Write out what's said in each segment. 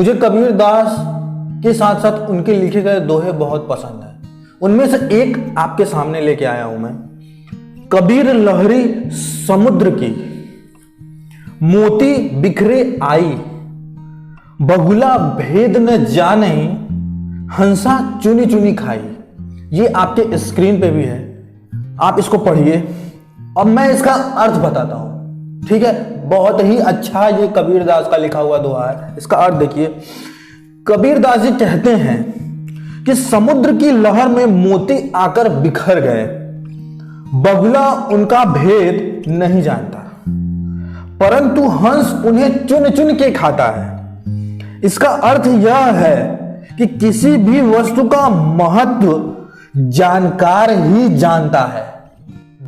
मुझे कबीर दास के साथ साथ उनके लिखे गए दोहे बहुत पसंद हैं। उनमें से एक आपके सामने लेके आया हूं मैं। कबीर लहरी समुद्र की, मोती बिखरे आई, बहुला भेद न जाने, हंसा चुनी चुनी खाई। ये आपके स्क्रीन पे भी है, आप इसको पढ़िए। अब मैं इसका अर्थ बताता हूं, ठीक है। बहुत ही अच्छा ये कबीर दास का लिखा हुआ दोहा है। इसका अर्थ देखिए। कबीर दास जी कहते हैं कि समुद्र की लहर में मोती आकर बिखर गए, बगुला उनका भेद नहीं जानता, परंतु हंस उन्हें चुन चुन के खाता है। इसका अर्थ यह है कि किसी भी वस्तु का महत्व जानकार ही जानता है।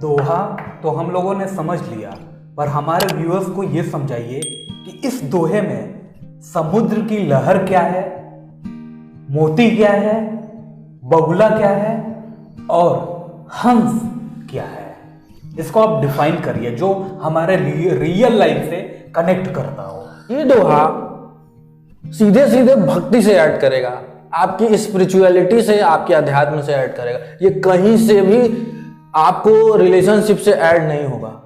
दोहा तो हम लोगों ने समझ लिया, पर हमारे व्यूअर्स को यह समझाइए कि इस दोहे में समुद्र की लहर क्या है, मोती क्या है, बगुला क्या है और हंस क्या है। इसको आप डिफाइन करिए जो हमारे रियल लाइफ से कनेक्ट करता हो। ये दोहा सीधे सीधे भक्ति से ऐड करेगा, आपकी स्पिरिचुअलिटी से, आपके अध्यात्म से ऐड करेगा। ये कहीं से भी आपको रिलेशनशिप से ऐड नहीं होगा।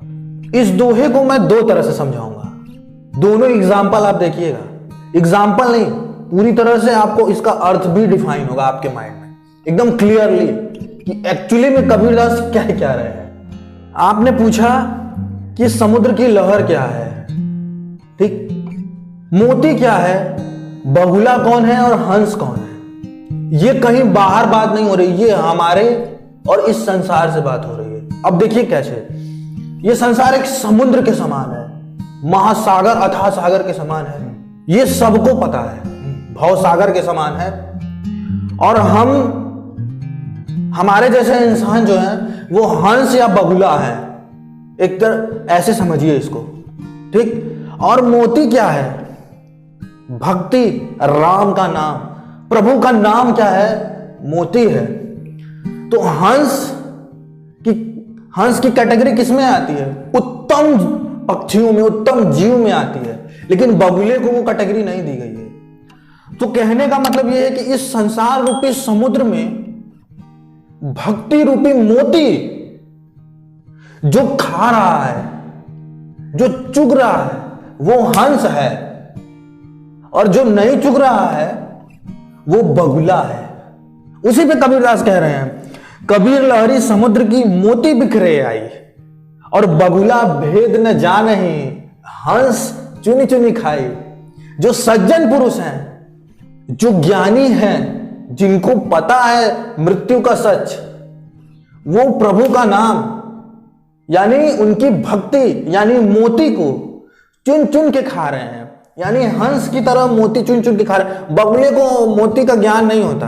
इस दोहे को मैं दो तरह से समझाऊंगा, दोनों एग्जाम्पल आप देखिएगा। एग्जाम्पल नहीं, पूरी तरह से आपको इसका अर्थ भी डिफाइन होगा आपके माइंड में एकदम क्लियरली कि एक्चुअली में कबीरदास क्या कह रहे हैं। आपने पूछा कि समुद्र की लहर क्या है, ठीक, मोती क्या है, बगुला कौन है और हंस कौन है। ये कहीं बाहर बात नहीं हो रही, ये हमारे और इस संसार से बात हो रही है। अब देखिए कैसे। ये संसार एक समुद्र के समान है, महासागर अथाह सागर के समान है, ये सबको पता है, भवसागर के समान है। और हमारे जैसे इंसान जो हैं वो हंस या बगुला है, एक तरह ऐसे समझिए इसको, ठीक। और मोती क्या है, भक्ति, राम का नाम, प्रभु का नाम क्या है, मोती है। तो हंस की कैटेगरी किसमें आती है, उत्तम पक्षियों में, उत्तम जीव में आती है, लेकिन बगुले को वो कैटेगरी नहीं दी गई है। तो कहने का मतलब यह है कि इस संसार रूपी समुद्र में भक्ति रूपी मोती जो खा रहा है, जो चुग रहा है, वो हंस है, और जो नहीं चुग रहा है वो बगुला है। उसी पे कबीरदास कह रहे हैं, कबीर लहरी समुद्र की, मोती बिखरे आई, और बगुला भेद न जानहि, हंस चुनी चुनी खाई। जो सज्जन पुरुष हैं, जो ज्ञानी हैं, जिनको पता है मृत्यु का सच, वो प्रभु का नाम यानी उनकी भक्ति यानी मोती को चुन चुन के खा रहे हैं, यानी हंस की तरह मोती चुन चुन के खा रहे हैं। बगुले को मोती का ज्ञान नहीं होता,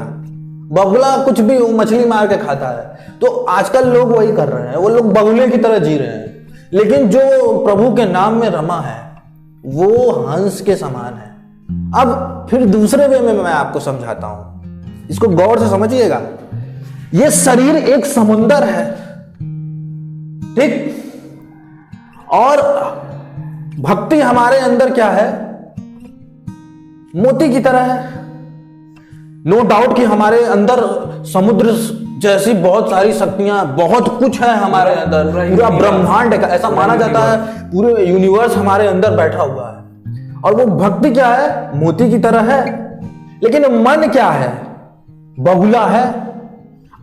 बगुला कुछ भी मछली मार के खाता है। तो आजकल लोग वही कर रहे हैं, वो लोग बगुले की तरह जी रहे हैं। लेकिन जो प्रभु के नाम में रमा है वो हंस के समान है। अब फिर दूसरे वे में मैं आपको समझाता हूं, इसको गौर से समझिएगा। ये शरीर एक समुंदर है, ठीक, और भक्ति हमारे अंदर क्या है, मोती की तरह है। नो डाउट कि हमारे अंदर समुद्र जैसी बहुत सारी शक्तियां, बहुत कुछ है हमारे अंदर, पूरा ब्रह्मांड है, ऐसा माना जाता है पूरे यूनिवर्स हमारे अंदर बैठा हुआ है। और वो भक्ति क्या है, मोती की तरह है। लेकिन मन क्या है, बगुला है।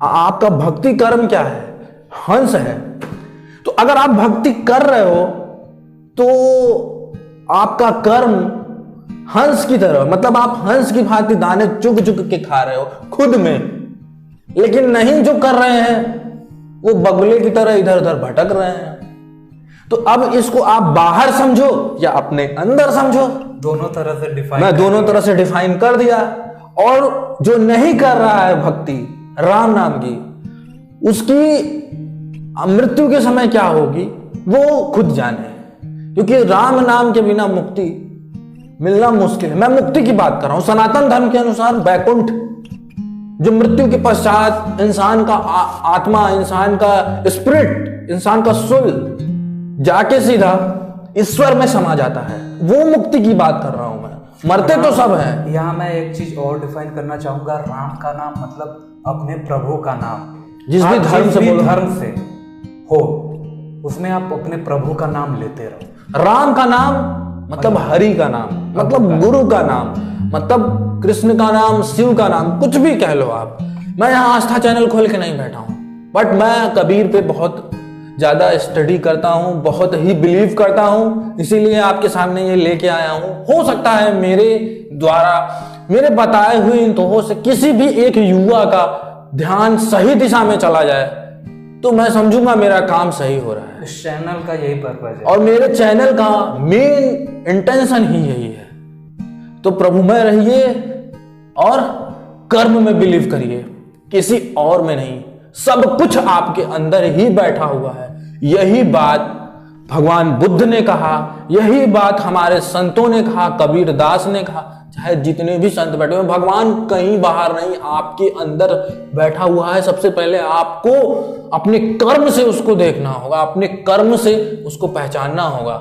आपका भक्ति कर्म क्या है, हंस है। तो अगर आप भक्ति कर रहे हो तो आपका कर्म हंस की तरह, मतलब आप हंस की भांति दाने चुग चुग के खा रहे हो खुद में। लेकिन नहीं जो कर रहे हैं वो बगुले की तरह इधर उधर भटक रहे हैं। तो अब इसको आप बाहर समझो या अपने अंदर समझो, दोनों तरह से डिफाइन, मैं दोनों तरह से डिफाइन कर दिया। और जो नहीं कर रहा है भक्ति राम नाम की, उसकी मृत्यु के समय क्या होगी वो खुद जाने, क्योंकि राम नाम के बिना मुक्ति मिलना मुश्किल है। मैं मुक्ति की बात कर रहा हूं। सनातन धर्म के अनुसार वैकुंठ, जो मृत्यु के पश्चात इंसान का आत्मा, इंसान का स्पिरिट, इंसान का सोल जाके सीधा ईश्वर में समा जाता है, वो मुक्ति की बात कर रहा हूं मैं। मरते तो सब हैं। यहाँ मैं एक चीज और डिफाइन करना चाहूंगा, राम का नाम मतलब अपने प्रभु का नाम। जिस भी धर्म से बोलो, धर्म से हो उसमें आप अपने प्रभु का नाम लेते रहो। राम का नाम मतलब हरि का नाम, मतलब गुरु का नाम, मतलब कृष्ण का नाम, शिव का नाम, कुछ भी कह लो आप। मैं यहाँ आस्था चैनल खोल के नहीं बैठा हूँ, बट मैं कबीर पे बहुत ज्यादा स्टडी करता हूँ, बहुत ही बिलीव करता हूँ, इसीलिए आपके सामने ये लेके आया हूँ। हो सकता है मेरे द्वारा, मेरे बताए हुए इन दोहों से किसी भी एक युवा का ध्यान सही दिशा में चला जाए तो मैं समझूंगा मेरा काम सही हो रहा है। इस चैनल का यही पर्पज है और मेरे चैनल का मेन इंटेंशन ही यही है। तो प्रभुमय रहिए और कर्म में बिलीव करिए, किसी और में नहीं। सब कुछ आपके अंदर ही बैठा हुआ है। यही बात भगवान बुद्ध ने कहा, यही बात हमारे संतों ने कहा, कबीर दास ने कहा, चाहे जितने भी संत बैठे हुए, भगवान कहीं बाहर नहीं, आपके अंदर बैठा हुआ है। सबसे पहले आपको अपने कर्म से उसको देखना होगा, अपने कर्म से उसको पहचानना होगा।